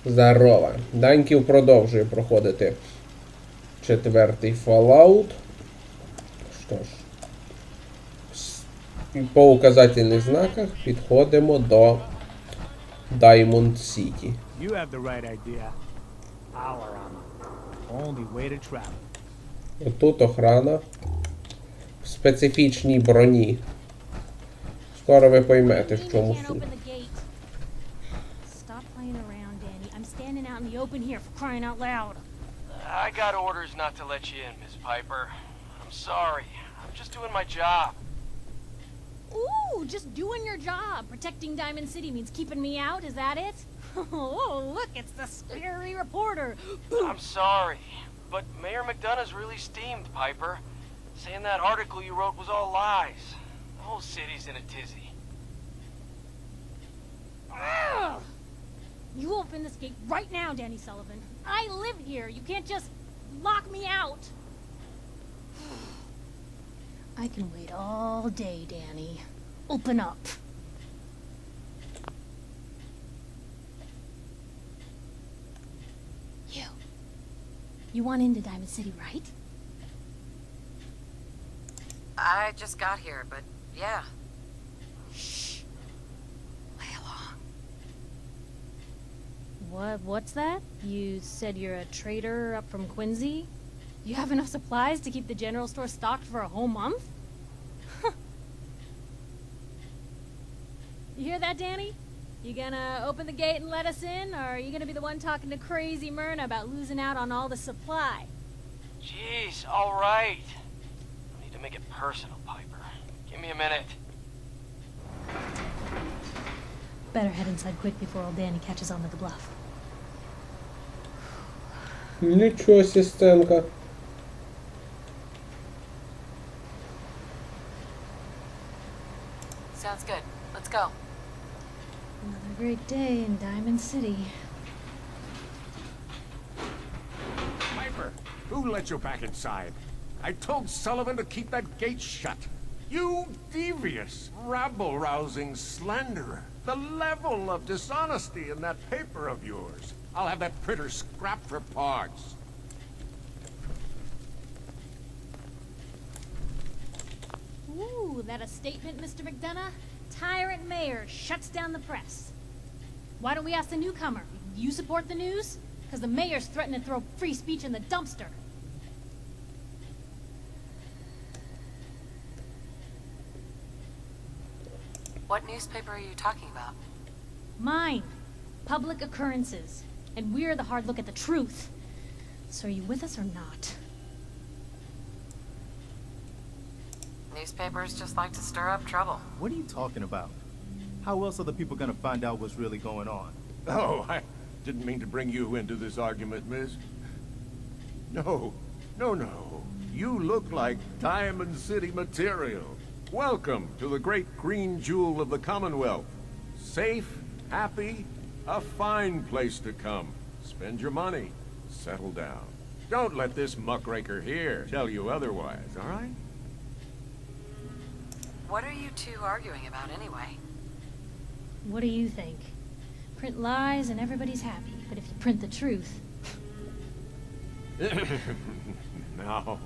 Здорово. Даньків продовжує проходити 4-й Fallout. Що ж, по указательних знаках підходимо до Даймонд-Сіті. You have the right idea. Power armor. Only way to travel. Тут охрана в специфічній броні. Скоро ви поймете, в чому суть. I got orders not to let you in, Miss Piper. I'm sorry. I'm just doing my job. Ooh, just doing your job. Protecting Diamond City means keeping me out, is that it? Oh, look, it's the scary reporter. I'm sorry, but Mayor McDonough's really steamed, Piper. Saying that article you wrote was all lies. The whole city's in a tizzy. Ugh. You open this gate right now, Danny Sullivan. I live here. You can't just lock me out. I can wait all day, Danny. Open up. You want into Diamond City, right? I just got here, but yeah. Shh. Play along. What's that? You said you're a trader up from Quincy? You have enough supplies to keep the general store stocked for a whole month? You hear that, Danny? You gonna open the gate and let us in, or are you gonna be the one talking to crazy Myrna about losing out on all the supply? Jeez, all right. I need to make it personal, Piper. Give me a minute. Better head inside quick before old Danny catches on to the bluff. Нічого, сестенка. Sounds good. Let's go. Another great day in Diamond City. Piper, who let you back inside? I told Sullivan to keep that gate shut. You devious, rabble-rousing slanderer. The level of dishonesty in that paper of yours. I'll have that printer scrapped for parts. Ooh, that a statement, Mr. McDonough? Tyrant mayor shuts down the press. Why don't we ask the newcomer? You support the news? Because the mayor's threatening to throw free speech in the dumpster. What newspaper are you talking about? Mine. Public Occurrences. And we're the hard look at the truth. So are you with us or not? Newspapers just like to stir up trouble. What are you talking about? How else are the people gonna find out what's really going on? Oh, I didn't mean to bring you into this argument, miss. No. You look like Diamond City material. Welcome to the great green jewel of the Commonwealth. Safe, happy, a fine place to come. Spend your money. Settle down. Don't let this muckraker here tell you otherwise, all right? What are you two arguing about anyway? What do you think? Print lies and everybody's happy, but if you print the truth... Now,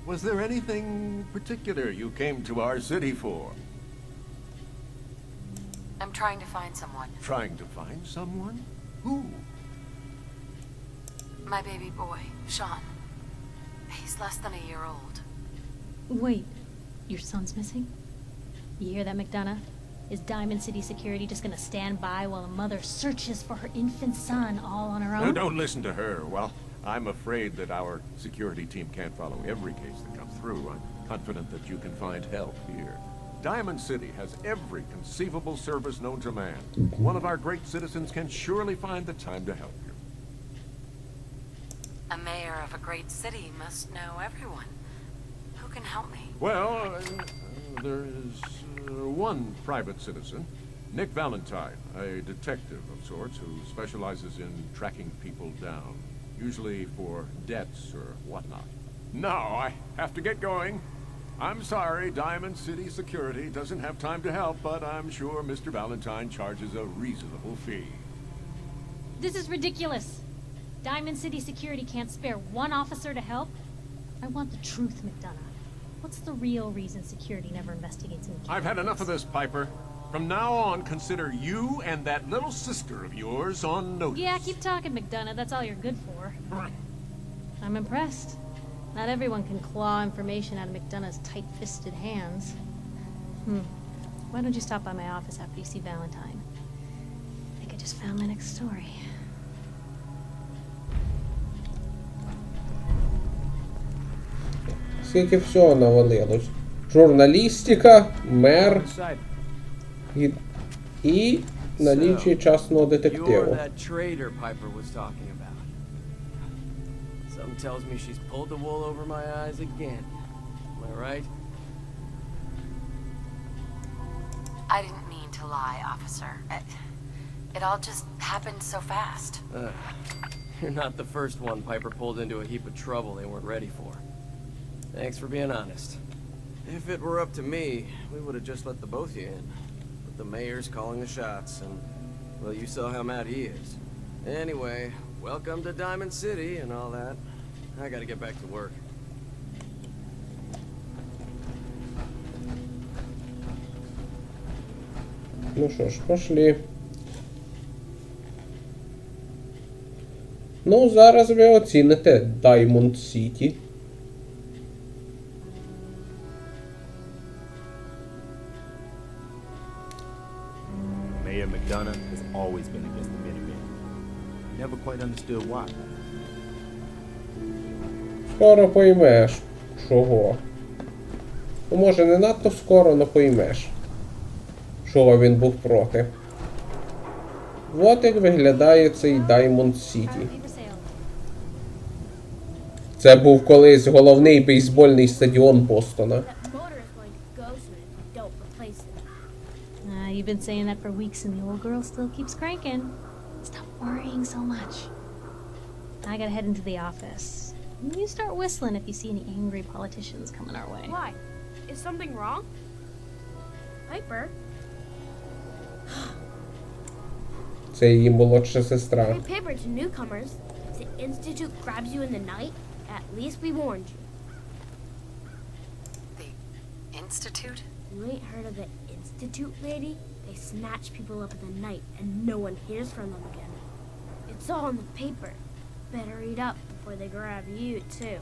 was there anything particular you came to our city for? I'm trying to find someone. Trying to find someone? Who? My baby boy, Sean. He's less than a year old. Wait, your son's missing? You hear that, McDonough? Is Diamond City security just gonna stand by while a mother searches for her infant son all on her own? No, don't listen to her. Well, I'm afraid that our security team can't follow every case that comes through. I'm confident that you can find help here. Diamond City has every conceivable service known to man. One of our great citizens can surely find the time to help you. A mayor of a great city must know everyone. Who can help me? Well, there is one private citizen, Nick Valentine, a detective of sorts who specializes in tracking people down, usually for debts or whatnot. Now I have to get going. I'm sorry, Diamond City Security doesn't have time to help, but I'm sure Mr. Valentine charges a reasonable fee. This is ridiculous. Diamond City Security can't spare one officer to help. I want the truth, McDonough. What's the real reason security never investigates any cases? I've had enough of this, Piper. From now on, consider you and that little sister of yours on notice. Yeah, keep talking, McDonough. That's all you're good for. I'm impressed. Not everyone can claw information out of McDonough's tight-fisted hands. Why don't you stop by my office after you see Valentine? I think I just found my next story. Скільки всього навалилось. Журналістика, мер і налічує частного You're детективу. that traitor Piper was talking about. Something tells me she's pulled the wool over my eyes again. Am I right? I didn't mean to lie, officer. It all just happened so fast. You're not the first one Piper pulled into a heap of trouble they weren't ready for. Thanks for being honest. If it were up to me, we would have just let the both of you in. But the mayor's calling the shots, and, well, you saw how mad he is. Anyway, welcome to Diamond City and all that. I gotta get back to work. Ну що ж, пошли. Ну, зараз ви оціните Даймонд-Сіті. Mayor McDonough has always been against the Minutemen. Never quite understood why. Скоро поймеш, чого. Ну, може, не надто скоро, но поймеш, чого він був проти. От як виглядає цей Даймонд-Сіті. Property for sale. Це був колись головний бейсбольний стадіон Бостона. That motor is going to go soon if we don't replace it. You've been saying that for weeks and the old girl still keeps cranking. Stop worrying so much. I gotta head into the office. You start whistling if you see any angry politicians coming our way. Why? Is something wrong? Piper? Це її молодша сестра. Free paper to newcomers. If the Institute grabs you in the night, at least we warned you. The Institute? You ain't heard of the Institute, lady? They snatch people up in the night and no one hears from them again. It's all in the paper. Better read up before they grab you, too.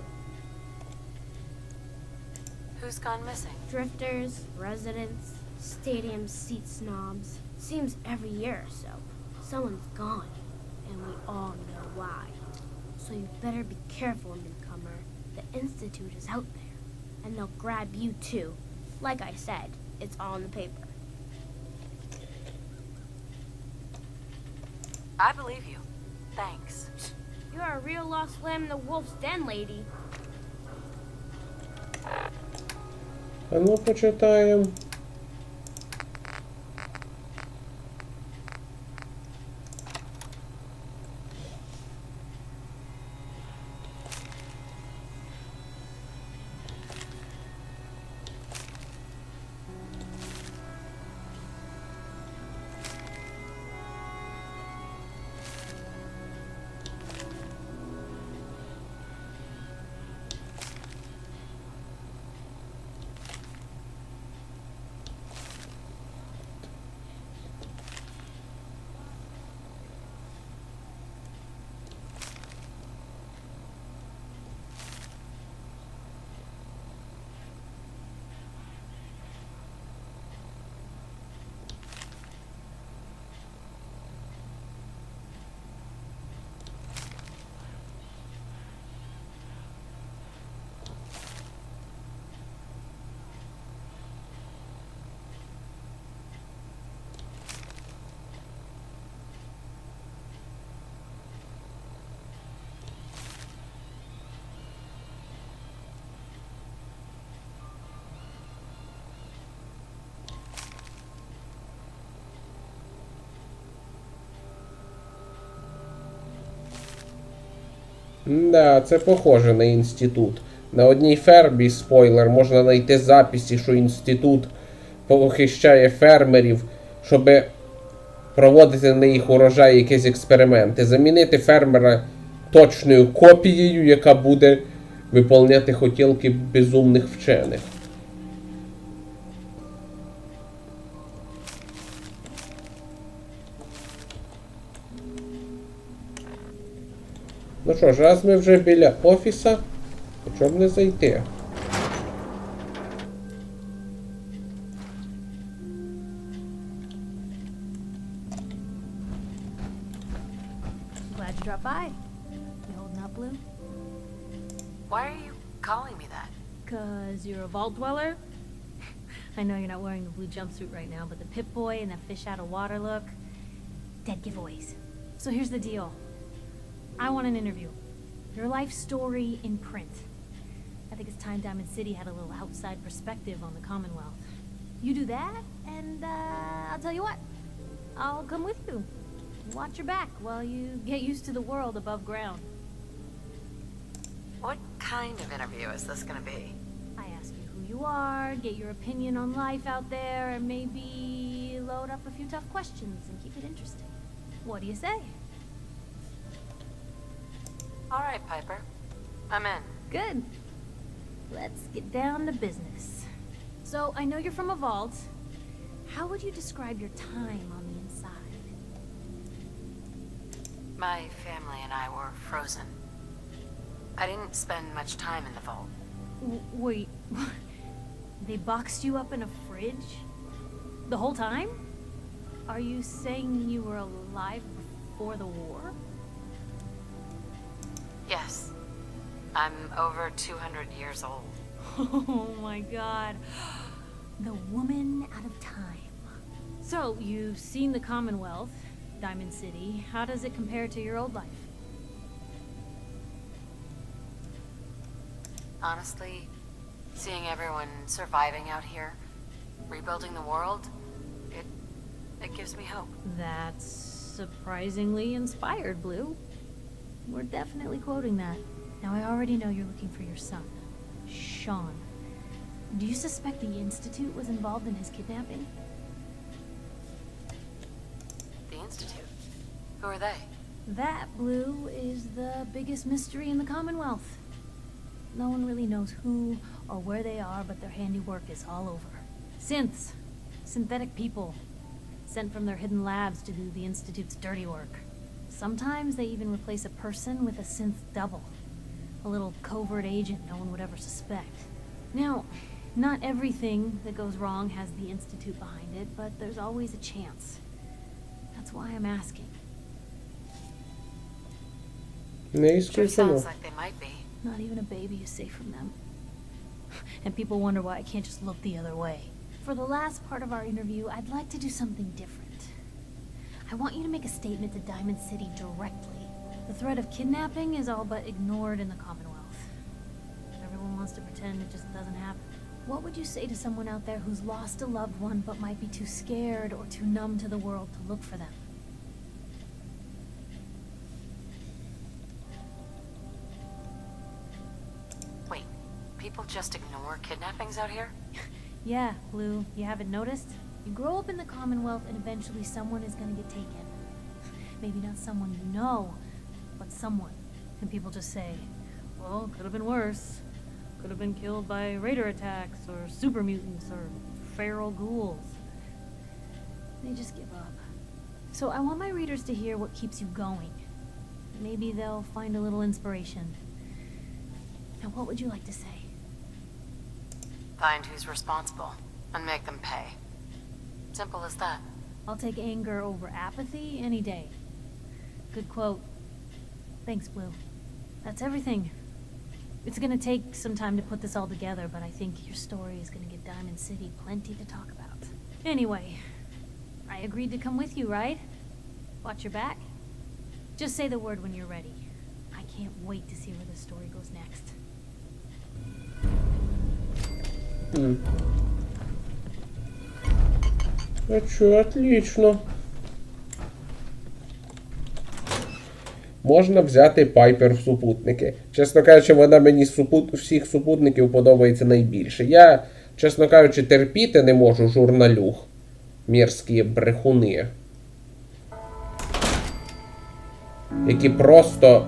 Who's gone missing? Drifters, residents, stadium seat snobs. Seems every year or so, someone's gone, and we all know why. So you better be careful, newcomer. The Institute is out there, and they'll grab you too. Like I said, it's all in the paper. I believe you. Thanks. You're a real lost lamb in the wolf's den, lady. А ну почитаємо. Да, це похоже на інститут. На одній фермі, спойлер, можна знайти записи, що інститут похищає фермерів, щоб проводити на їх урожаї якісь експерименти, замінити фермера точною копією, яка буде виповняти хотілки безумних вчених. Ну що ж, раз ми вже біля офіса, то чому б не зайти? Glad you dropped by. You holding up, Blue? Why are you calling me that? 'Cause you're a vault dweller? I know you're not wearing the blue jumpsuit right now, but the Pip-Boy and that fish out of water look, dead giveaways. So here's the deal. I want an interview. Your life story in print. I think it's time Diamond City had a little outside perspective on the Commonwealth. You do that, and I'll tell you what. I'll come with you. Watch your back while you get used to the world above ground. What kind of interview is this gonna be? I ask you who you are, get your opinion on life out there, and maybe load up a few tough questions and keep it interesting. What do you say? All right, Piper. I'm in. Good. Let's get down to business. So, I know you're from a vault. How would you describe your time on the inside? My family and I were frozen. I didn't spend much time in the vault. Wait, they boxed you up in a fridge? The whole time? Are you saying you were alive before the war? Yes. I'm over 200 years old. Oh my god. The woman out of time. So, you've seen the Commonwealth, Diamond City. How does it compare to your old life? Honestly, seeing everyone surviving out here, rebuilding the world, it gives me hope. That's surprisingly inspired, Blue. We're definitely quoting that. Now, I already know you're looking for your son, Sean. Do you suspect the Institute was involved in his kidnapping? The Institute? Who are they? That, Blue, is the biggest mystery in the Commonwealth. No one really knows who or where they are, but their handiwork is all over. Synths. Synthetic people. Sent from their hidden labs to do the Institute's dirty work. Sometimes they even replace a person with a synth double. A little covert agent no one would ever suspect. Now, not everything that goes wrong has the Institute behind it, but there's always a chance. That's why I'm asking. Sure sounds like they might be. Not even a baby is safe from them. And people wonder why I can't just look the other way. For the last part of our interview, I'd like to do something different. I want you to make a statement to Diamond City directly. The threat of kidnapping is all but ignored in the Commonwealth. Everyone wants to pretend it just doesn't happen. What would you say to someone out there who's lost a loved one but might be too scared or too numb to the world to look for them? Wait, people just ignore kidnappings out here? Yeah, Blue, you haven't noticed? You grow up in the Commonwealth and eventually someone is gonna get taken. Maybe not someone you know, but someone. And people just say, well, could have been worse. Could have been killed by raider attacks, or super mutants, or feral ghouls. They just give up. So I want my readers to hear what keeps you going. Maybe they'll find a little inspiration. Now, what would you like to say? Find who's responsible, and make them pay. Simple as that. I'll take anger over apathy any day. Good quote. Thanks, Blue. That's everything. It's gonna take some time to put this all together, but I think your story is gonna give Diamond City plenty to talk about. Anyway, I agreed to come with you, right? Watch your back. Just say the word when you're ready. I can't wait to see where this story goes next. Ну чё, отлично. Можна взяти Пайпер в супутники. Чесно кажучи, вона мені з всіх супутників подобається найбільше. Я, чесно кажучи, терпіти не можу журналюг. Мерзкі брехуни. які просто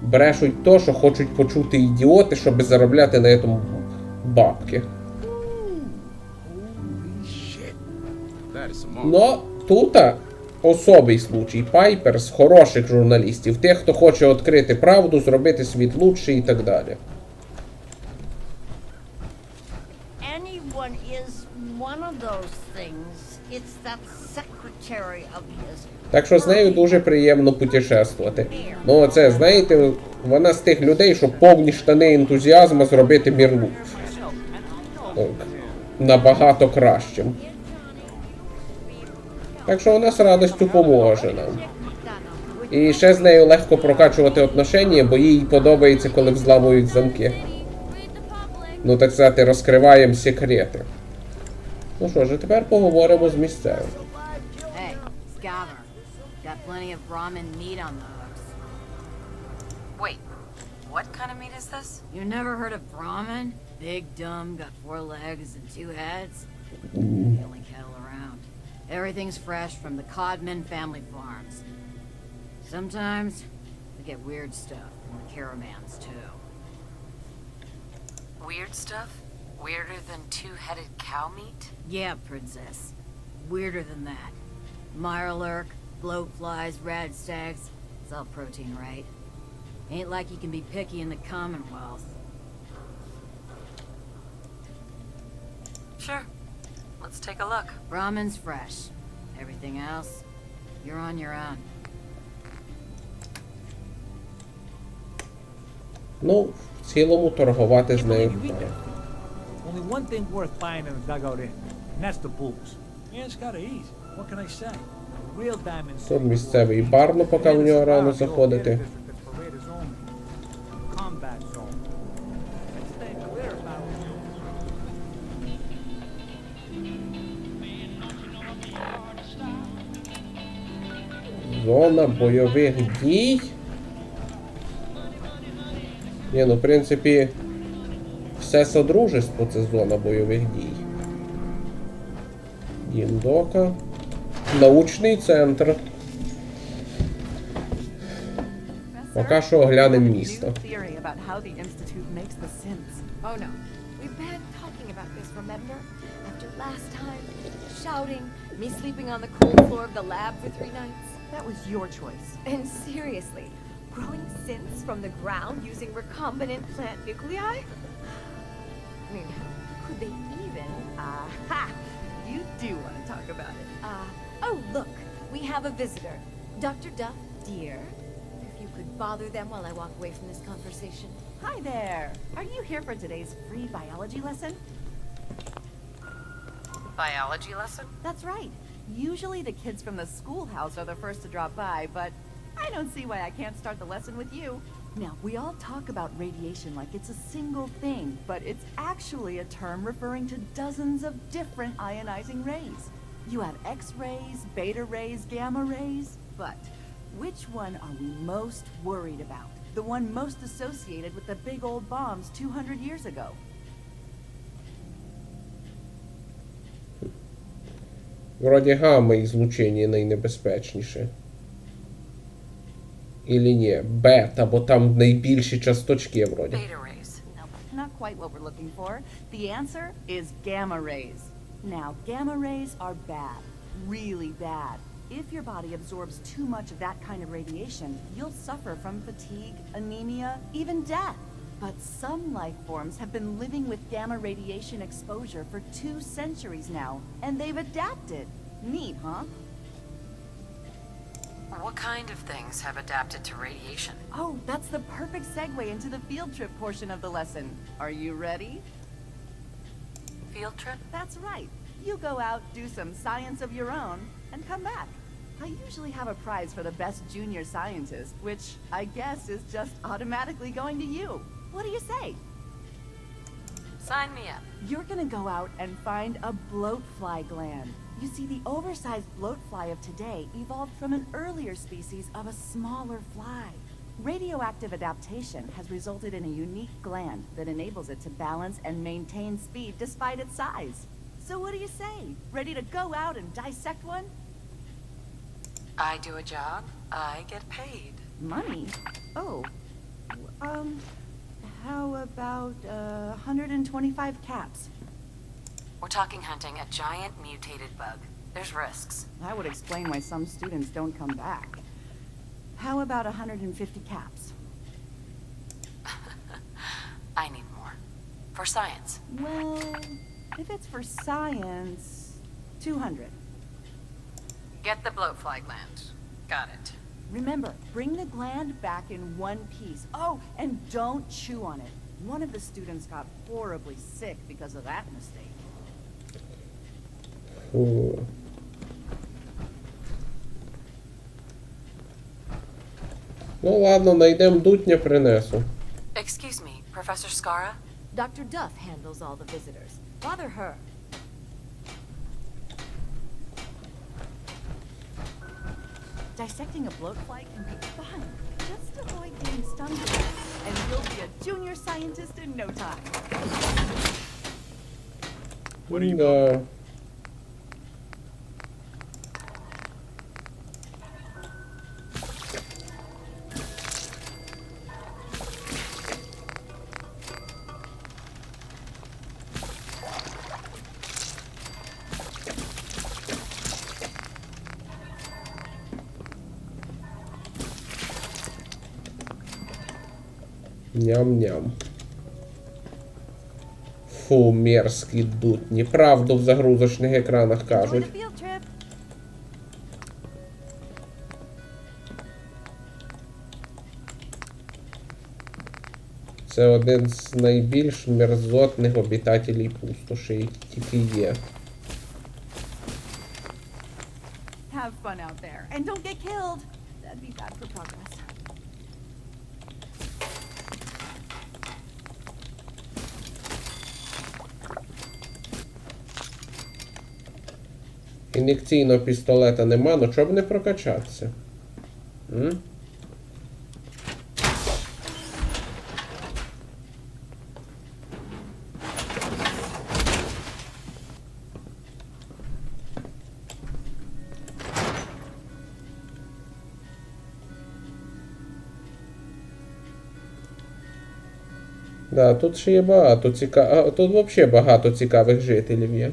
брешуть то, що хочуть почути ідіоти, щоб заробляти на цьому бабки. Но тут особий случай. Пайпер з хороших журналістів. Тих, хто хоче відкрити правду, зробити світ лучше і так далі. Anyone is one of those things. It's that secretary of his. Так що з нею дуже приємно путешествувати. Ну оце, знаєте, вона з тих людей, що повні штани ентузіазму зробити мір лучше. Набагато кращим. Так що вона з радістю поможе нам. І ще з нею легко прокачувати отношення, бо їй подобається, коли взламують замки. Ну, так сказати, розкриваємо секрети. Ну що ж, а тепер поговоримо з місцевим. Hey, Scaver. Got plenty of ramen meat on the hooks. Wait, what kind of meat is this? You never heard of ramen? Big, dumb, got 4 legs and 2 heads? The only cattle around. Everything's fresh from the Codman family farms. Sometimes we get weird stuff from the caravans too. Weird stuff? Weirder than 2-headed cow meat? Yeah, princess. Weirder than that. Mirelurk, bloatflies, rad stags. It's all protein, right? Ain't like you can be picky in the Commonwealth. Sure. Let's take a look. Ramen's fresh. Everything else, you're on your own. Ну, в цілому торгувати з нею. Only one thing worth buying in the dugout inn, and that's the booze. Yeah, it's gotta eat. What can I say? Real Diamond-Sіті. Тут місцевий бар, ну поки в нього рано заходити. Зона бойових дій. Ні, ну в принципі, все содружество це зона бойових дій. Діндока. Научний центр. Поки що оглянемо місто. Oh no, we've been talking about this, remember? After last time, shouting, me sleeping on the cold floor of the lab for 3 nights. That was your choice. And seriously, growing synths from the ground using recombinant plant nuclei? I mean, could they even? Aha! You do want to talk about it. Oh look, we have a visitor. Dr. Duff, dear. If you could bother them while I walk away from this conversation. Hi there. Are you here for today's free biology lesson? Biology lesson? That's right. Usually the kids from the schoolhouse are the first to drop by, but I don't see why I can't start the lesson with you. Now, we all talk about radiation like it's a single thing, but it's actually a term referring to dozens of different ionizing rays. You have X-rays, beta rays, gamma rays, but which one are we most worried about? The one most associated with the big old bombs 200 years ago. Вроді гамма ізлучення найнебезпечніше. Ілі ні, бета, бо там найбільші часточки вроді. Beta rays. No, not quite what we're looking for. The answer is gamma rays. Now, gamma rays are bad. Really bad. If your body absorbs too much of that kind of radiation, you'll suffer from fatigue, anemia, even death. But some life forms have been living with gamma radiation exposure for 2 centuries now, and they've adapted. Neat, huh? What kind of things have adapted to radiation? Oh, that's the perfect segue into the field trip portion of the lesson. Are you ready? Field trip? That's right. You go out, do some science of your own, and come back. I usually have a prize for the best junior scientist, which I guess is just automatically going to you. What do you say? Sign me up. You're gonna go out and find a bloatfly gland. You see, the oversized bloatfly of today evolved from an earlier species of a smaller fly. Radioactive adaptation has resulted in a unique gland that enables it to balance and maintain speed despite its size. So what do you say? Ready to go out and dissect one? I do a job, I get paid. Money? Oh. How about 125 caps? We're talking hunting a giant mutated bug. There's risks. That would explain why some students don't come back. How about 150 caps? I need more. For science. Well, if it's for science, 200. Get the bloatfly gland. Got it. Remember, bring the gland back in one piece. Oh, and don't chew on it. One of the students got horribly sick because of that mistake. Фу. Ну ладно, найдем дутня, принесу. Excuse me, Professor Scara? Dr. Duff handles all the visitors. Bother her. Dissecting a bloatfly can be fun. Just avoid getting stung to death, and you'll be a junior scientist in no time. What are you Да. Ням-ням. Фу, мерзкий дутні. Правду в загрузочних екранах Enjoy кажуть. the field trip. Це один з найбільш мерзотних обітателів пустоші, які тільки є. Have fun out there, and don't get killed. That'd be bad for progress. Ін'єкційного пістолета нема, ну чого б не прокачатися? М? Да, тут ще є багато цікавих. Тут взагалі багато цікавих жителів є.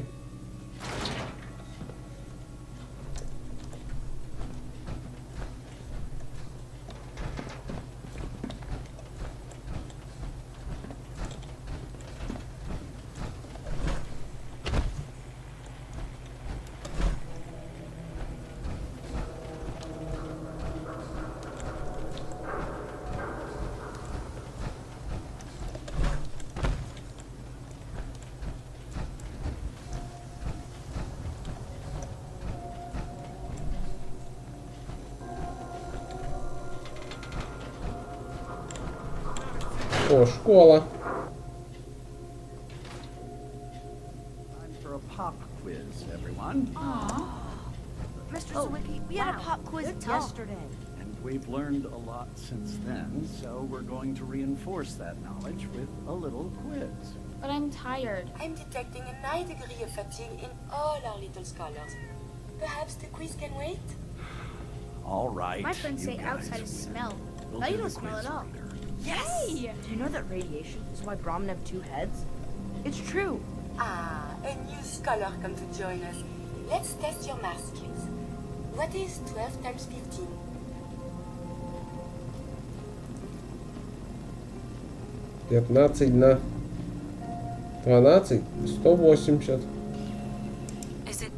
О, школа. Time for a pop quiz, everyone. Mr. Sawicki, we had a pop quiz yesterday. And we've learned a lot since then, so we're going to reinforce that knowledge with a little quiz. But I'm tired. I'm detecting a 9 degree of fatigue in all our little scholars. Perhaps the quiz can wait? All right. My friends you say guys outsiders smell. We'll Now do you the don't smell quiz at all. later. Hey! Do you know that radiation is why Brahmin have two heads? It's true. Ah, a new scholar come to join us. Let's test your math skills. What is 12 times 15? П'ятнадцять на 12, 180. Is it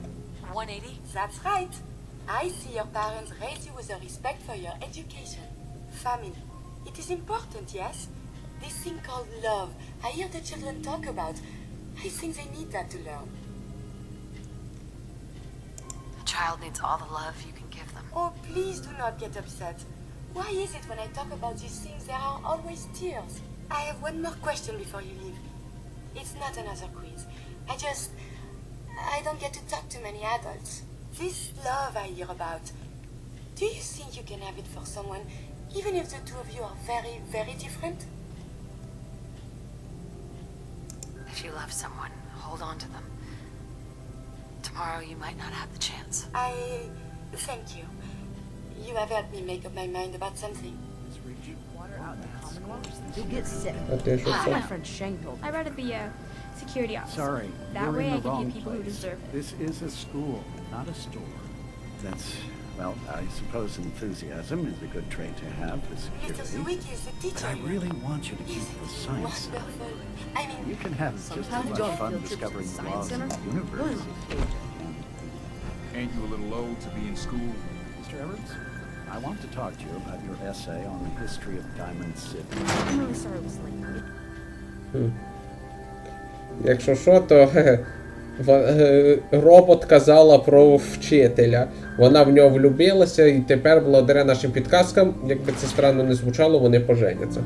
180? That's right. I see your parents raise you with a respect for your education. Family. It is important, yes? This thing called love. I hear the children talk about. I think they need that to learn. A child needs all the love you can give them. Oh, please do not get upset. Why is it when I talk about these things there are always tears? I have one more question before you leave. It's not another quiz. I don't get to talk to many adults. This love I hear about, do you think you can have it for someone, even if the two of you are very, very different? If you love someone, hold on to them. Tomorrow you might not have the chance. Thank you. You have helped me make up my mind about something. Water out in the Commonwealth, you'll get sick. А ти що My це? friend Shane told me. I'd rather be a security officer. Sorry, That you're way in I the can wrong get people who place. deserve it. This is a school, not a store. That's, well, I suppose enthusiasm is a good trait to have for Mr. security. Zuiki is the But teacher. I really want you to keep the science side. Wonderful. I mean, You can have just as Sometimes much going fun field trips to discovering the the science laws of center. the universe. Ain't you a little old to be in school? Mr. Evans, I want to talk to you about your essay on the history of Diamond-Sіті. I'm really sorry it was late. Якщо що, то робот казала про вчителя. Вона в нього влюбилася і тепер, благодаря нашим підказкам, як би це странно не звучало, вони поженяться.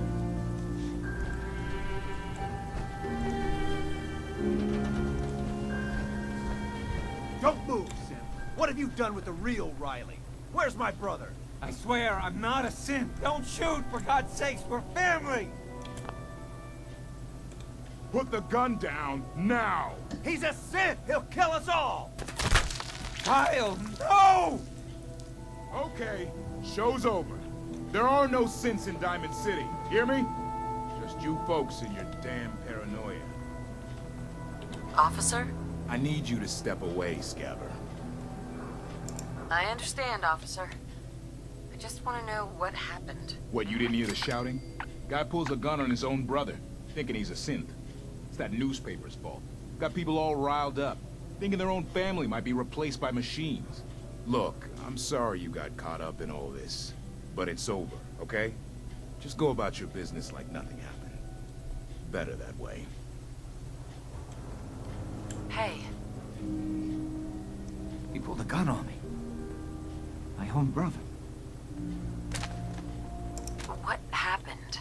Don't move, Sim. What have you done with the real Riley? Where's my brother? I swear, I'm not a synth. Don't shoot, for God's sakes, we're family! Put the gun down, now! He's a synth! He'll kill us all! Kyle, no! Okay, show's over. There are no synths in Diamond City, hear me? Just you folks and your damn paranoia. Officer? I need you to step away, Scabber. I understand, officer. I just want to know what happened. What, you didn't hear the shouting? Guy pulls a gun on his own brother, thinking he's a synth. It's that newspaper's fault. Got people all riled up, thinking their own family might be replaced by machines. Look, I'm sorry you got caught up in all this, but it's over, okay? Just go about your business like nothing happened. Better that way. Hey, He pulled a gun on me. My own brother. what happened?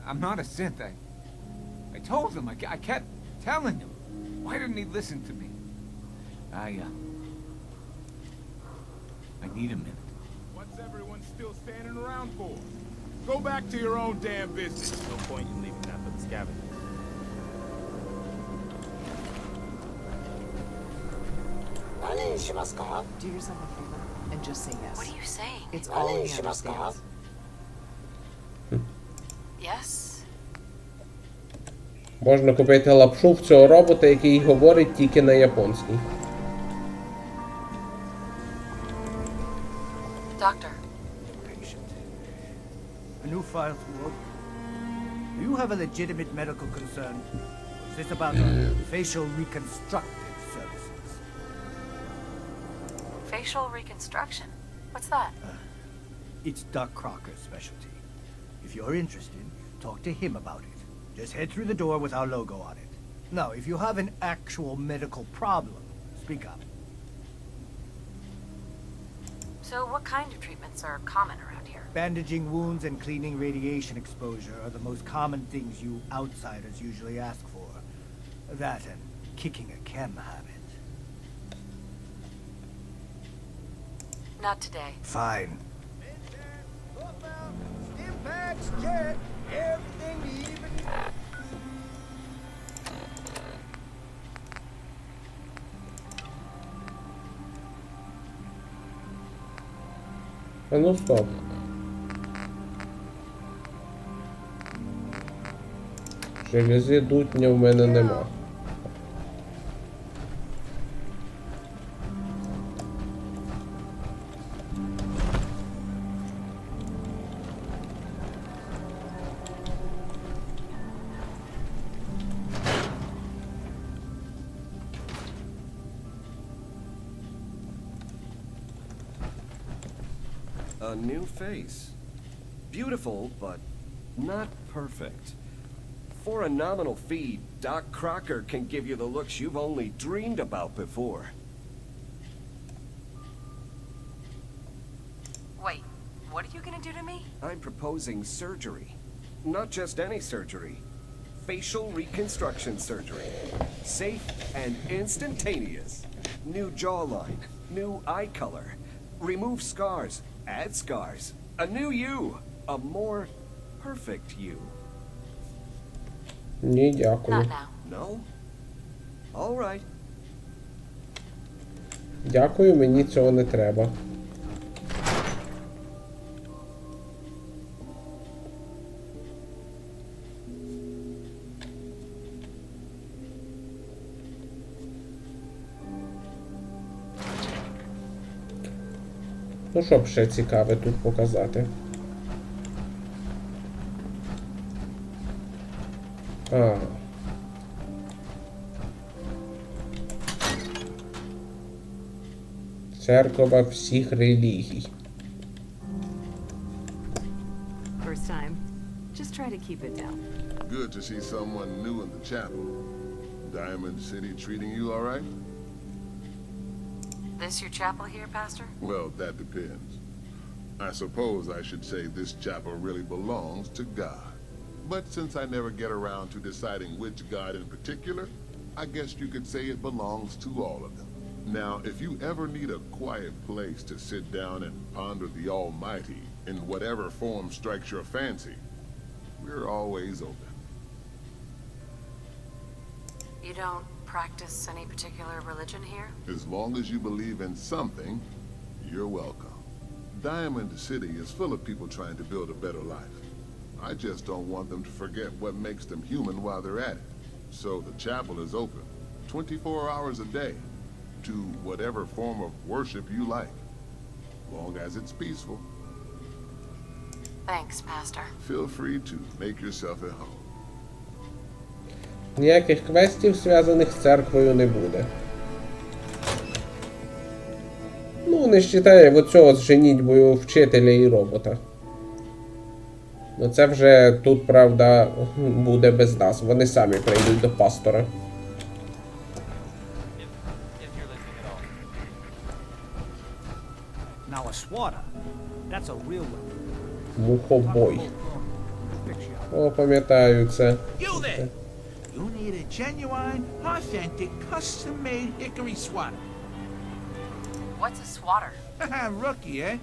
I'm not a synth. I told him. I kept telling him. Why didn't he listen to me? I need a minute. What's everyone still standing around for? Go back to your own damn business. No point in leaving that for the scavengers. Do yourself a favor and just say yes. What are you saying? It's all he understands. Yes? Можна купити лапшу в цього робота, який говорить тільки на японській. Doctor. Patient. A new file to open. Do you have a legitimate medical concern? Is this about facial reconstructive services? Facial reconstruction? What's that? It's Doc Crocker's specialty. If you're interested, talk to him about it. Just head through the door with our logo on it. Now, if you have an actual medical problem, speak up. So what kind of treatments are common around here? Bandaging wounds and cleaning radiation exposure are the most common things you outsiders usually ask for. That and kicking a chem habit. Not today. Fine. Impact's jet, everything even. А ну стоп. Желези дутня в мене нема. A new face. Beautiful, but not perfect. For a nominal fee, Doc Crocker can give you the looks you've only dreamed about before. Wait, what are you gonna do to me? I'm proposing surgery. Not just any surgery. Facial reconstruction surgery. Safe and instantaneous. New jawline, new eye color. Remove scars, add scars. A new you. A more perfect you. Ні, дякую. Not now. No? All right. Дякую, мені цього не треба. Ну, що б ще цікаве тут показати? Церква всіх релігій. First time. Just try to keep it down. Good to see someone new in the chapel. Diamond-Sіті treating you all right? This your chapel here, Pastor? Well, that depends. I suppose I should say this chapel really belongs to God. But since I never get around to deciding which God in particular, I guess you could say it belongs to all of them. Now, if you ever need a quiet place to sit down and ponder the Almighty in whatever form strikes your fancy, we're always open. You don't practice any particular religion here? As long as you believe in something, you're welcome. Diamond-Sіті is full of people trying to build a better life. I just don't want them to forget what makes them human while they're at it. So the chapel is open 24 hours a day to whatever form of worship you like, long as it's peaceful. Thanks, Pastor. Feel free to make yourself at home. Ніяких квестів, зв'язаних з церквою, не буде. Ну, не вважає оцього з женітьбою вчителя і робота. Ну це вже тут, правда, буде без нас. Вони самі прийдуть до пастора. Now a swatter, that's a real one. Мухобой. О, пам'ятаю це. You there! You need a genuine, authentic, custom-made hickory swatter. What's a swatter? Rookie, eh?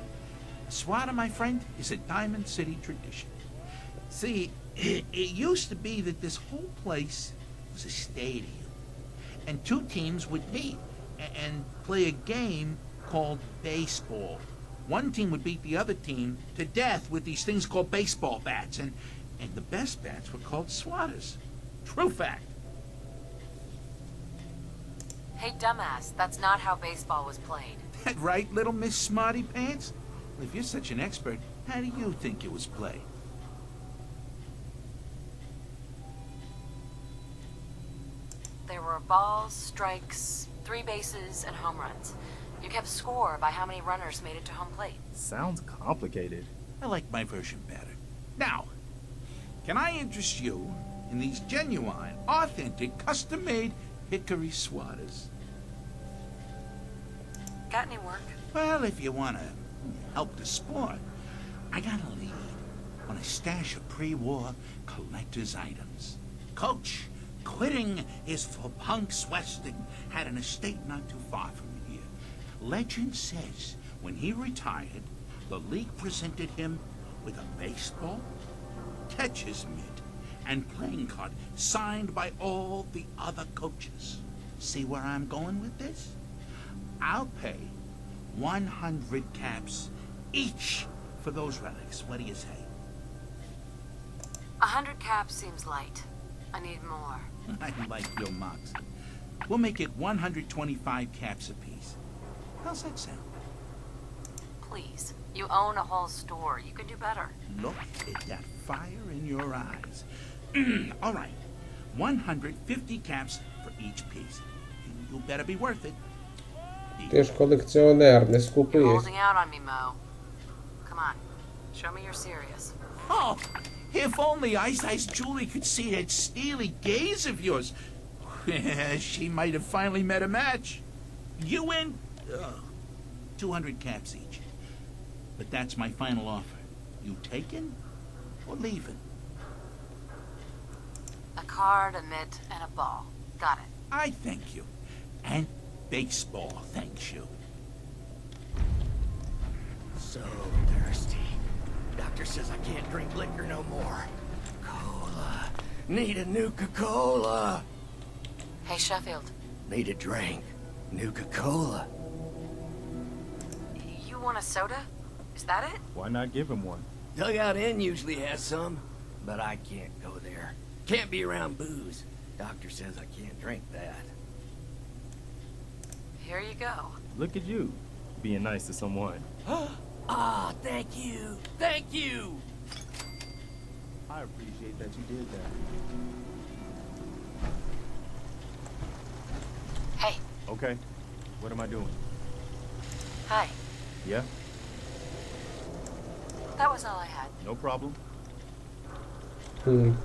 Swatter, my friend, is a Diamond-Sіті tradition. See, it used to be that this whole place was a stadium. And two teams would meet and play a game called baseball. One team would beat the other team to death with these things called baseball bats. And the best bats were called swatters. True fact. Hey, dumbass, that's not how baseball was played. That right, little Miss Smarty Pants? Well, if you're such an expert, how do you think it was played? There were balls, strikes, 3 bases, and home runs. You kept score by how many runners made it to home plate. Sounds complicated. I like my version better. Now, can I interest you in these genuine, authentic, custom-made hickory swatters? Got any work? Well, if you want to help the sport, I got a lead on a stash of pre-war collector's items. Coach, quitting his for punks Weston, had an estate not too far from here. Legend says when he retired, the league presented him with a baseball, catcher's mitt, and playing card signed by all the other coaches. See where I'm going with this? I'll pay 100 caps each for those relics. What do you say? 100 caps seems light. I need more. I like your moxie. We'll make it 125 caps apiece. How's that sound? Please. You own a whole store. You can do better. Look at that fire in your eyes. All right. 150 caps for each piece. You better be worth it. Ти ж колекціонер, не You're скупись. holding out on me, Mo. Come on. Show me you're serious. Oh, if only Ice Julie could see that steely gaze of yours. She might have finally met a match. You win 200 caps each. But that's my final offer. You taking or leaving? A card, a mitt, and a ball. Got it. I thank you. And baseball thanks you. So thirsty. Doctor says I can't drink liquor no more. Cola. Need a Nuka-Cola. Hey, Sheffield. Need a drink. Nuka-Cola. You want a soda? Is that it? Why not give him one? Dugout Inn usually has some, but I can't go there. Can't be around booze. Doctor says I can't drink that. Here you go. Look at you, being nice to someone. Ah, thank you. Thank you. I appreciate that you did that. Hey. Okay. What am I doing? Hi. Yeah? That was all I had. No problem.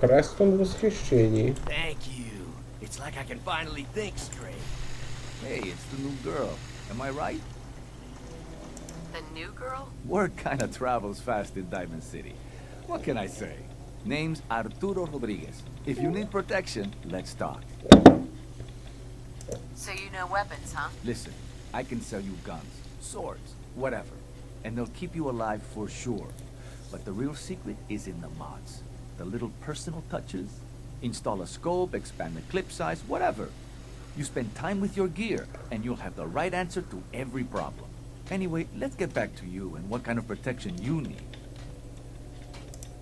Престон в восхищении. Thank you. It's like I can finally think straight. Hey, it's the new girl. Am I right? The new girl? Word kinda travels fast in Diamond City. What can I say? Name's Arturo Rodriguez. If you need protection, let's talk. So you know weapons, huh? Listen, I can sell you guns, swords, whatever. And they'll keep you alive for sure. But the real secret is in the mods. The little personal touches. Install a scope, expand the clip size, whatever. You spend time with your gear, and you'll have the right answer to every problem. Anyway, let's get back to you and what kind of protection you need.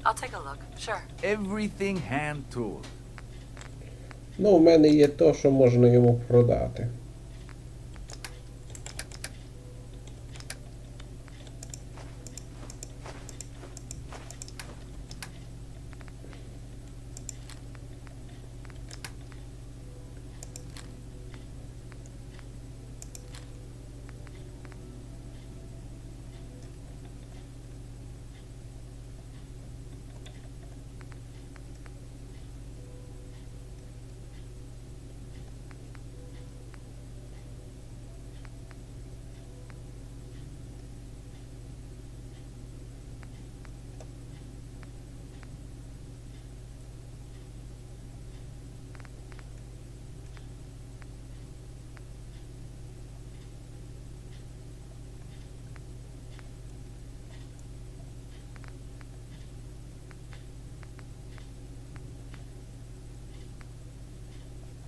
I'll take a look, sure. Everything hand-tooled. Ну, у мене є то, що можна йому продати.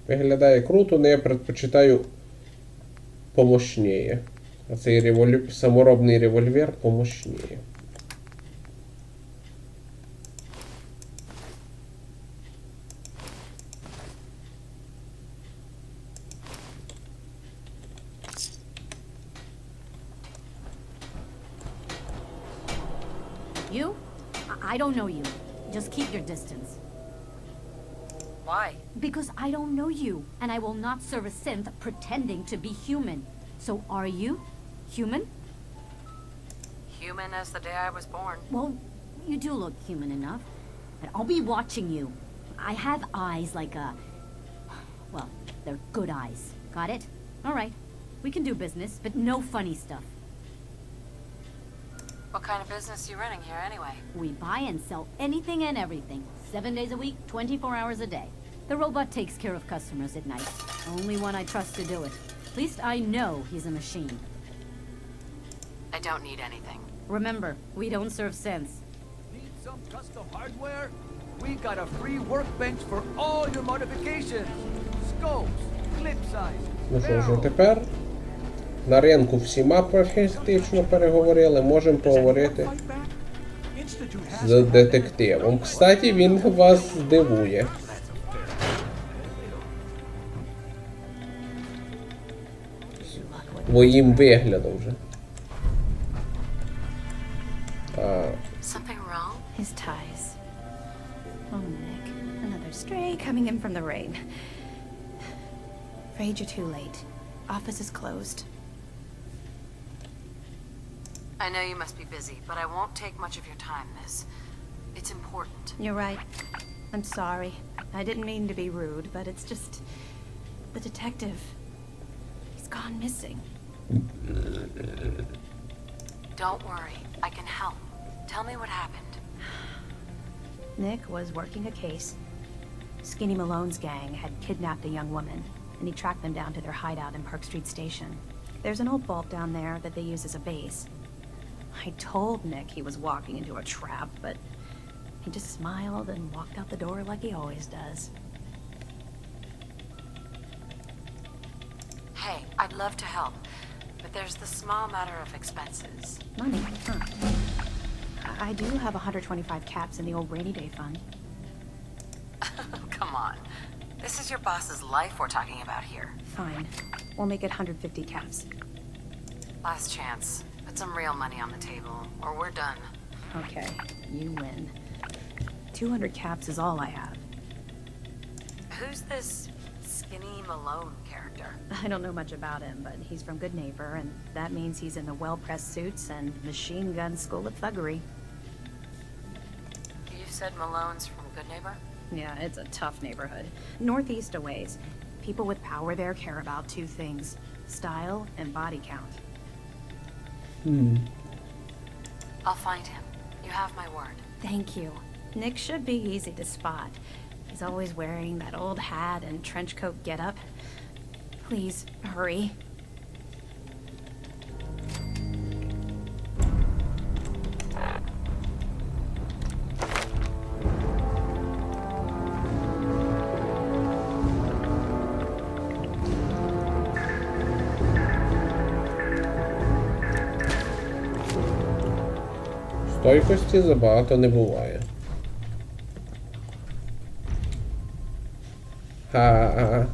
Виглядає круто, але я предпочитаю помощніє. А цей саморобний револьвер помощніє. You? I don't know you. Just keep your distance. Why? Because I don't know you, and I will not serve a synth pretending to be human. So are you human? Human as the day I was born. Well, you do look human enough. And I'll be watching you. I have eyes like a... Well, they're good eyes. Got it? All right. We can do business, but no funny stuff. What kind of business are you running here anyway? We buy and sell anything and everything. 7 days a week, 24 hours a day. The robot takes care of customers at night. Only one I trust to do it. At least I know he's a machine. I don't need anything. Remember, we don't serve synths. Need some custom hardware? We got a free workbench for all your modifications. Scopes, clip sizes. Ну що ж, тепер на ринку всі мапи фактично переговорили, можемо поговорити з детективом. Кстати, він вас здивує. Своїм виглядом вже. Something wrong? His ties. Oh, Nick. Another stray coming in from the rain. Afraid you're too late. Office is closed. I know you must be busy, but I won't take much of your time, miss. It's important. You're right. I'm sorry. I didn't mean to be rude, but it's just... the detective... he's gone missing. Don't worry. I can help. Tell me what happened. Nick was working a case. Skinny Malone's gang had kidnapped a young woman, and he tracked them down to their hideout in Park Street Station. There's an old vault down there that they use as a base. I told Nick he was walking into a trap, but he just smiled and walked out the door like he always does. Hey, I'd love to help, but there's the small matter of expenses. Money, huh? I do have 125 caps in the old rainy day fund. Come on. This is your boss's life we're talking about here. Fine. We'll make it 150 caps. Last chance. Put some real money on the table, or we're done. Okay, you win. 200 caps is all I have. Who's this Skinny Malone character? I don't know much about him, but he's from Good Neighbor, and that means he's in the well-pressed suits and machine gun school of thuggery. You said Malone's from Good Neighbor? Yeah, it's a tough neighborhood. Northeast a ways. People with power there care about two things: style and body count. I'll find him. You have my word. Thank you. Nick should be easy to spot. He's always wearing that old hat and trench coat getup. Please, hurry. Стойкості забагато не буває. Ха.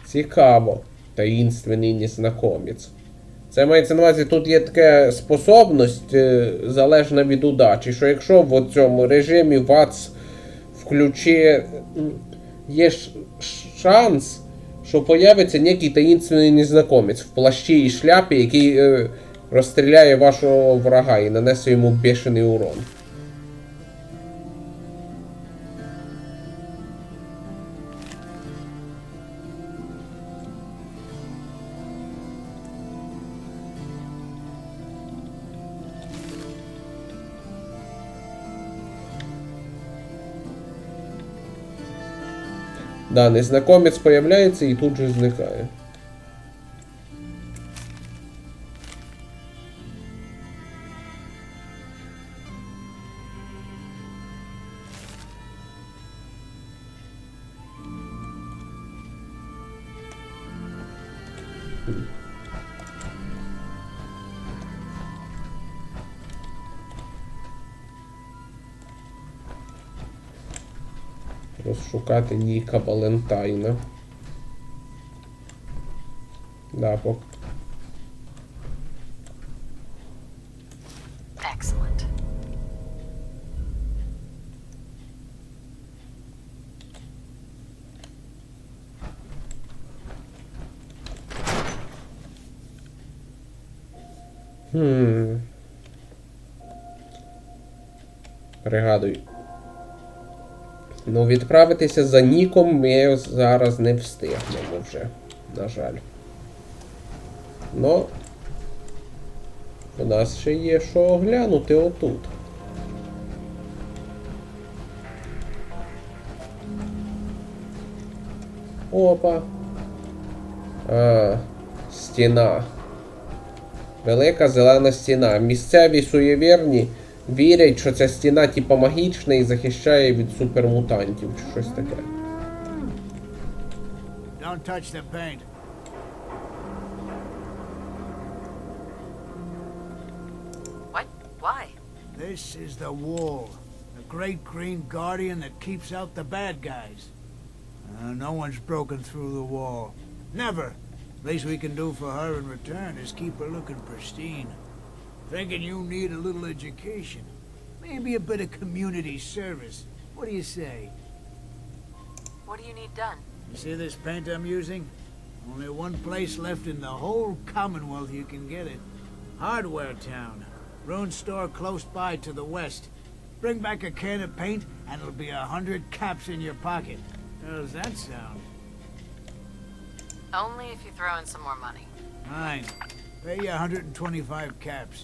Цікаво. Таїнственний незнакомець. Це мається на увазі, тут є така способність, залежна від удачі, що якщо в цьому режимі ВАЦ включить, є шанс, що появиться некий таїнственний незнакомець в плащі і шляпі, який розстріляє вашого врага і нанесе йому бешений урон. Да, незнакомець появляється і тут же зникає. Розшукати Ніка Валентайна. Да, Excellent. Пригадую. Ну, відправитися за Ніком ми зараз не встигнемо вже, на жаль. Но у нас ще є що оглянути отут. Опа. Стіна. Велика зелена стіна. Місцеві суєвірні вірять, що ця стіна типа магічна і захищає від супермутантів чи щось таке. Don't touch the paint. What? Why? This is the wall. The great green guardian that keeps out the bad guys. No one's broken through the wall. Never. Least we can do for her in return is keep her looking pristine. Thinking you need a little education. Maybe a bit of community service. What do you say? What do you need done? You see this paint I'm using? Only one place left in the whole Commonwealth you can get it. Hardware Town. Ruin store close by to the west. Bring back a can of paint and it'll be 100 caps in your pocket. How does that sound? Only if you throw in some more money. Fine. Pay you 125 caps.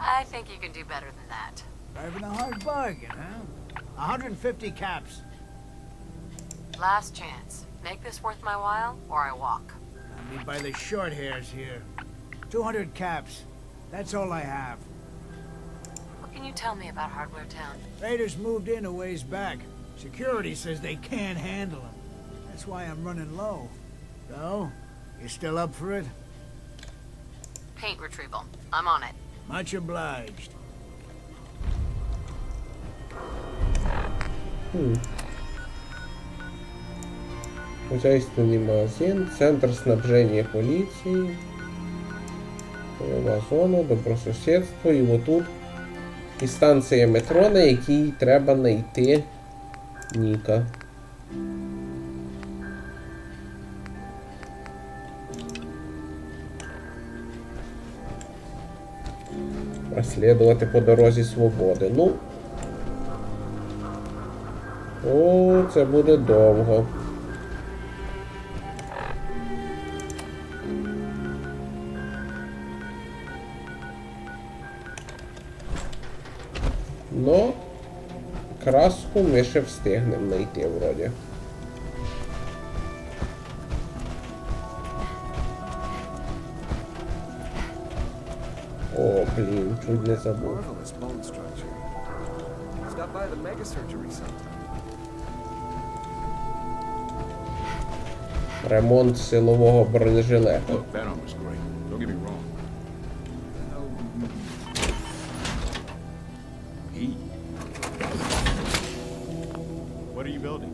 I think you can do better than that. Driving a hard bargain, huh? 150 caps. Last chance. Make this worth my while, or I walk. I mean by the short hairs here. 200 caps. That's all I have. What can you tell me about Hardware Town? Raiders moved in a ways back. Security says they can't handle them. That's why I'm running low. So, you still up for it? Paint retrieval. I'm on it. Much obliged. Хозяйственный магазин, центр снабжения полиции, полова зона, добросусідство, і отут і станція метро, на якій треба знайти Ніка. Розслідувати по дорозі свободи. Ну. О, це буде довго. Но краску ми ще встигнемо знайти вроді. О, блін, чуть не забув. Marvelous bone structure. Stop by the mega surgery sometime. Ремонт силового бронежилета. Look, that armor's great. Don't get me wrong. He. What are you building?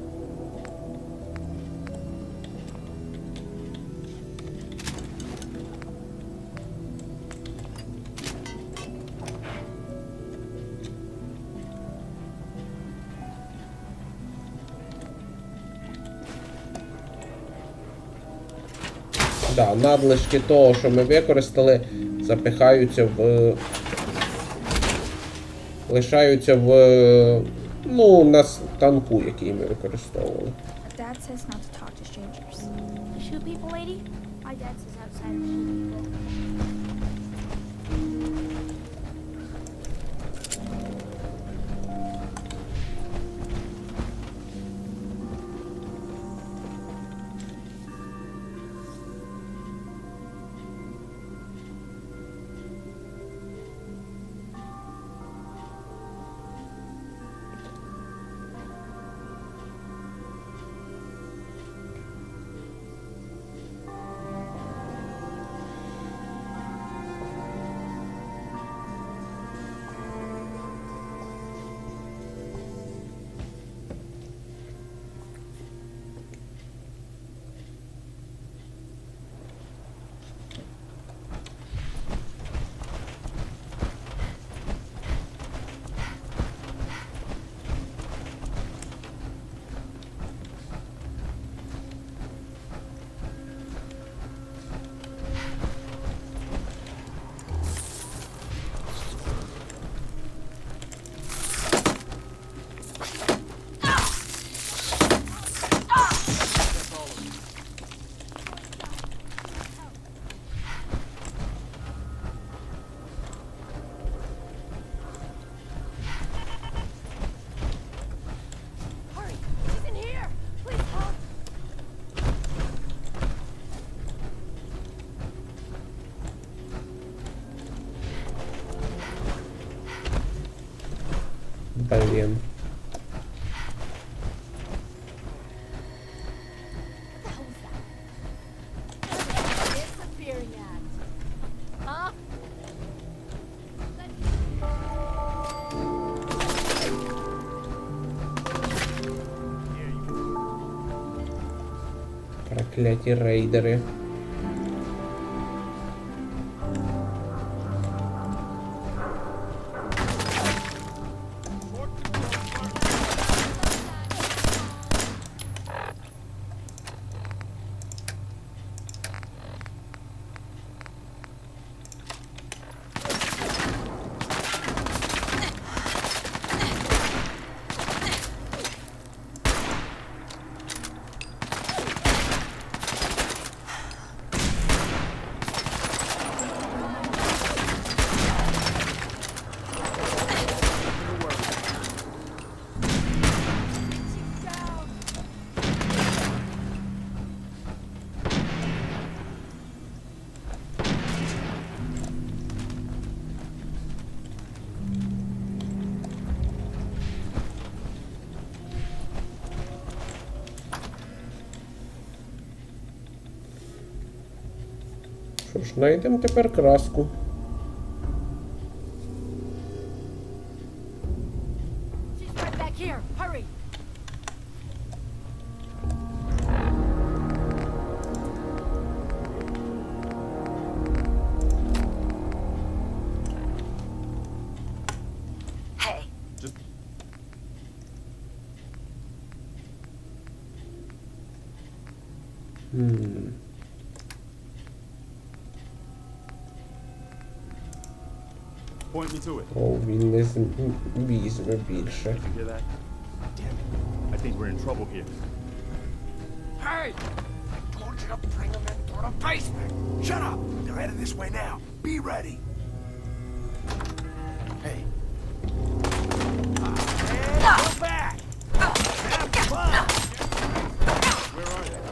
Да, надлишки того, що ми використали, запихаються в... лишаються в... ну, на танку, який ми використовували. Dad says not to talk to strangers. Shoot people, lady? My dad says outside of shoot people. Блін. Прокляті рейдери. Що ж, знайдемо тепер краску. Point me to it. О, він не візьме більше. You hear that? Damn it. I think we're in trouble here. Hey! I told you to bring them into the basement! Shut up! They're headed this way now. Be ready. Hey. Go back! Have fun! Where are they?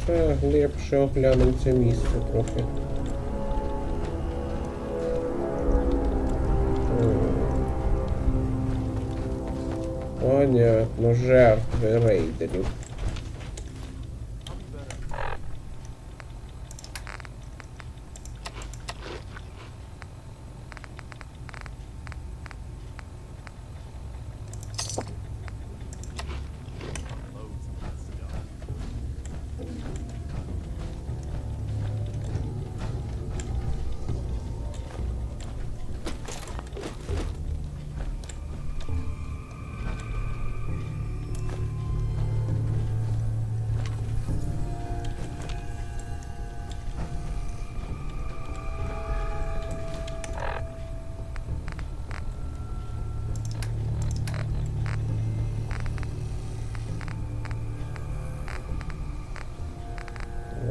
Ще глибше оглянемо це місце трохи. Понятно, жертви рейдерів.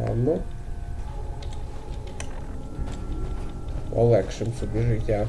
Ладно. Полегшим собі життя.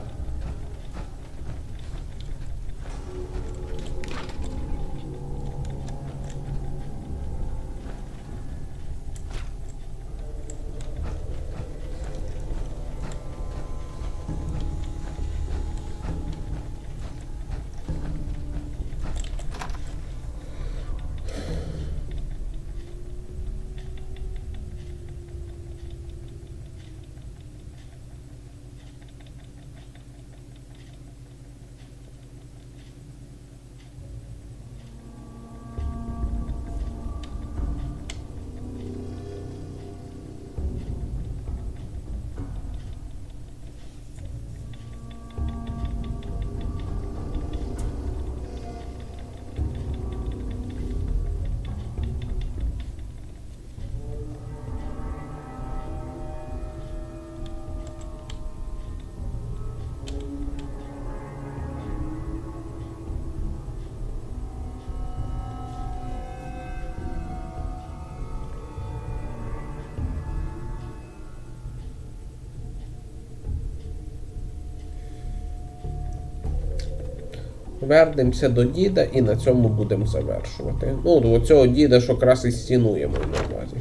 Вернемося до діда і на цьому будемо завершувати. Ну, до цього діда, що якраз і стінуємо на увазі.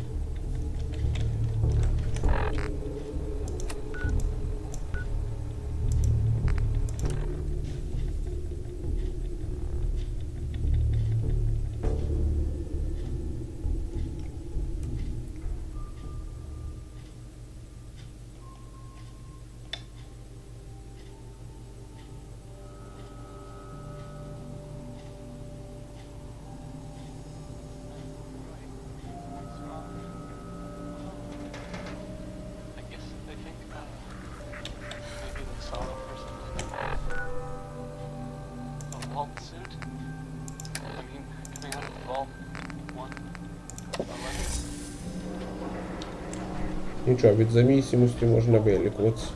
нічого, від зависимості можна вилікуватися.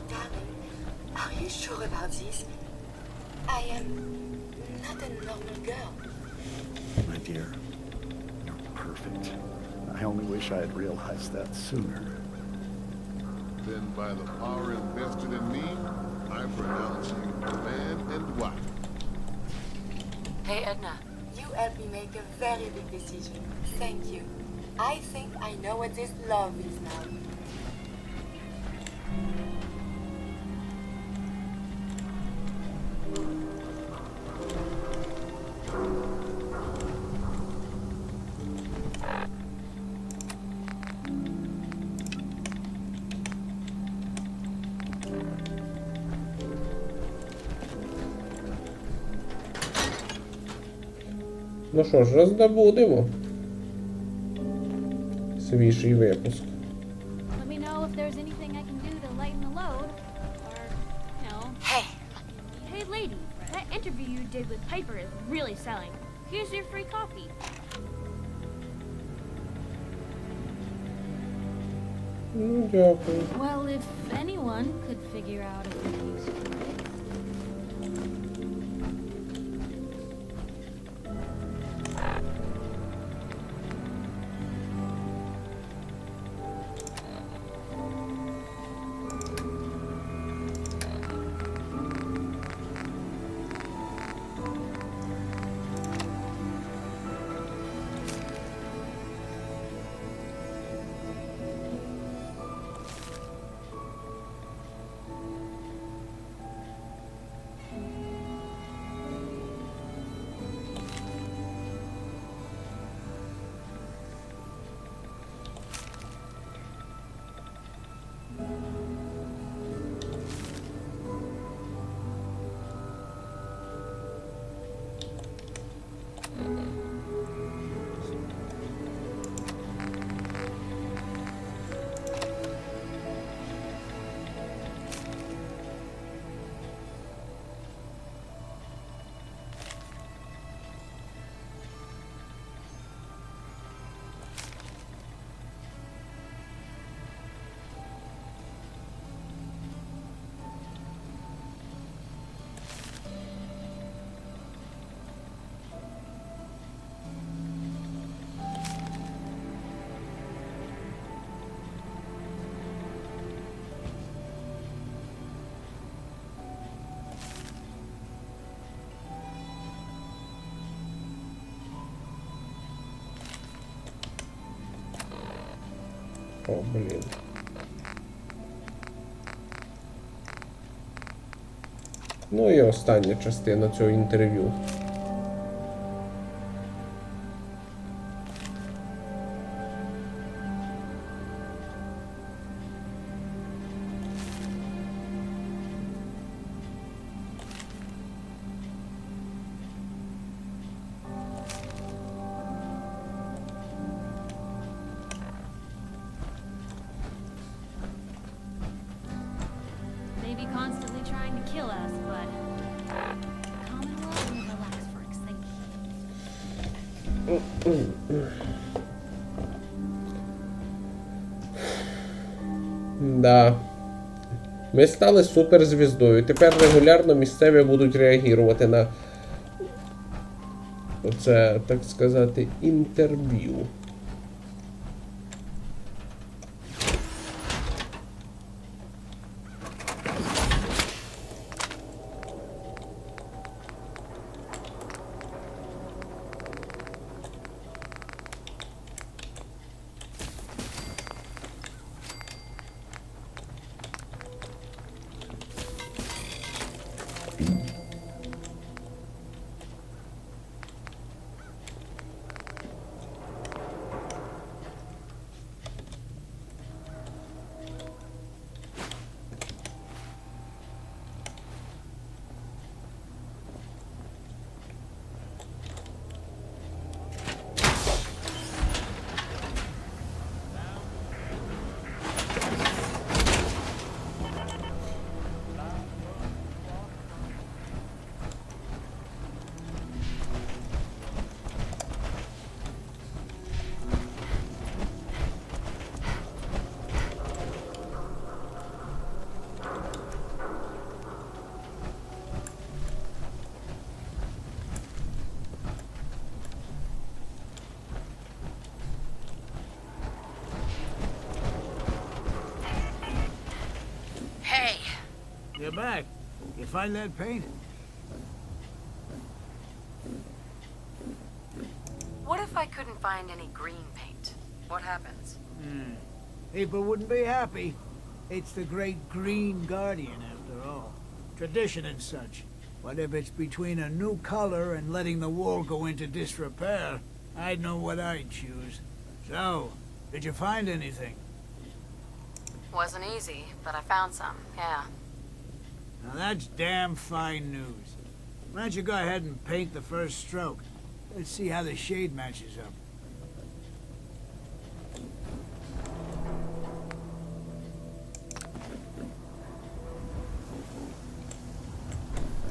Are you sure about this? I am not a normal girl. My dear, you're perfect. I only wish I had realized that sooner. Then by the power invested in me, I pronounce you man and wife. Hey, Edna. You helped me make a very big decision. Thank you. I think I know what this love is now. Ну що ж, роздобудемо свіжий випуск. Let me know if there's anything I can do to lighten the load. Or, you know... Hey, lady, that interview you did with Piper is really selling. Here's your free coffee. Ну, дякую. Well, if anyone could figure out a good use for it. О, блін. Ну і остання частина цього інтерв'ю. Maybe constantly trying to kill us, but Commonwealth never lacks for excitement. Да. Ми стали суперзвіздою. Тепер регулярно місцеві будуть реагувати на це, так сказати, інтерв'ю. You're back. You find that paint? What if I couldn't find any green paint? What happens? People wouldn't be happy. It's the great Green Guardian, after all. Tradition and such. But if it's between a new color and letting the wall go into disrepair, I'd know what I'd choose. So, did you find anything? Wasn't easy, but I found some, yeah. Now that's damn fine news. Why don't you go ahead and paint the first stroke? Let's see how the shade matches up.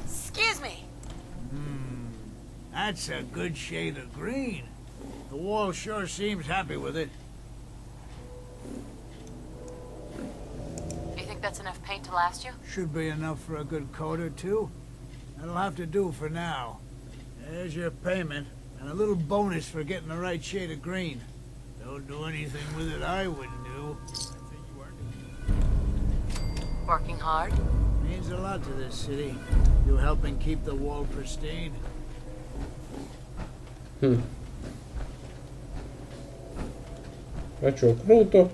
Excuse me. That's a good shade of green. The wall sure seems happy with it. You think that's enough paint to last you? Should be enough for a good coat or two. That'll have to do for now. There's your payment, and a little bonus for getting the right shade of green. Don't do anything with it I wouldn't do. Working hard? Means a lot to this city. You helping keep the wall pristine. А чо, круто.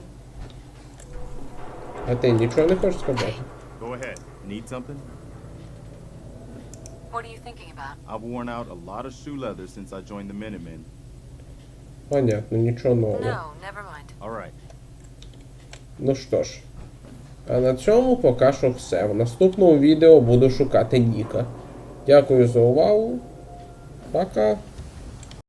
А ти нічого не хочеш сказати? Go ahead. Need something? What are you thinking about? I've worn out a lot of shoe leather since I joined the Minutemen. Понятно, нічого нового. No, never mind. All right. Ну що ж, а на цьому поки що все. В наступному відео буду шукати Ніка. Дякую за увагу. Пока.